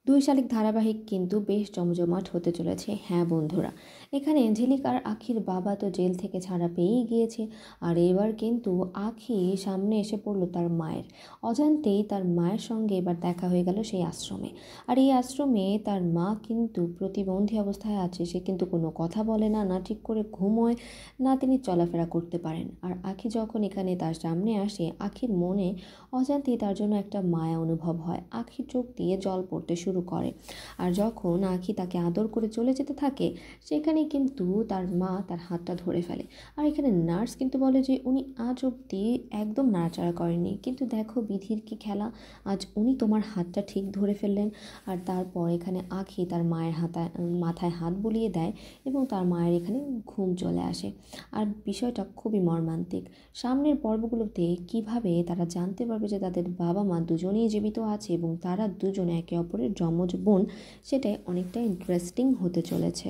দুই শালিক ধারাবাহিক কিন্তু বেশ জমজমাট হতে চলেছে। হ্যাঁ বন্ধুরা, এখানে ঝিলিক আর আখির বাবা তো জেল থেকে ছাড়া পেয়েই গিয়েছে। আর এবার কিন্তু আখি সামনে এসে পড়লো তার মায়ের। অজান্তেই তার মায়ের সঙ্গে এবার দেখা হয়ে গেল সেই আশ্রমে। আর এই আশ্রমে তার মা কিন্তু প্রতিবন্ধী অবস্থায় আছে। সে কিন্তু কোনো কথা বলে না, না ঠিক করে ঘুমোয়, না তিনি চলাফেরা করতে পারেন। আর আখি যখন এখানে তার সামনে আসে, আখির মনে অজান্তেই তার জন্য একটা মায়া অনুভব হয়। আখি চোখ দিয়ে জল পড়তে শুরু করে। আর যখন আখি তাকে আদর করে চলে যেতে থাকে, সেখানেই কিন্তু তার মা তার হাতটা ধরে ফেলে। আর এখানে নার্স কিন্তু বলে যে উনি আজ অবধি একদম নাড়াচাড়া করেননি, কিন্তু দেখো বিধির কি খেলা, আজ উনি তোমার হাতটা ঠিক ধরে ফেললেন। আর তারপর এখানে আখি তার মায়ের মাথায় হাত বুলিয়ে দেয় এবং তার মায়ের এখানে ঘুম চলে আসে। আর বিষয়টা খুবই মর্মান্তিক। সামনের পর্বগুলোতে কিভাবে তারা জানতে পারবে যে তাদের বাবা মা দুজনেই জীবিত আছে এবং তারা দুজনে একে অপরের যমজ বোন, সেটাই অনেকটা ইন্টারেস্টিং হতে চলেছে।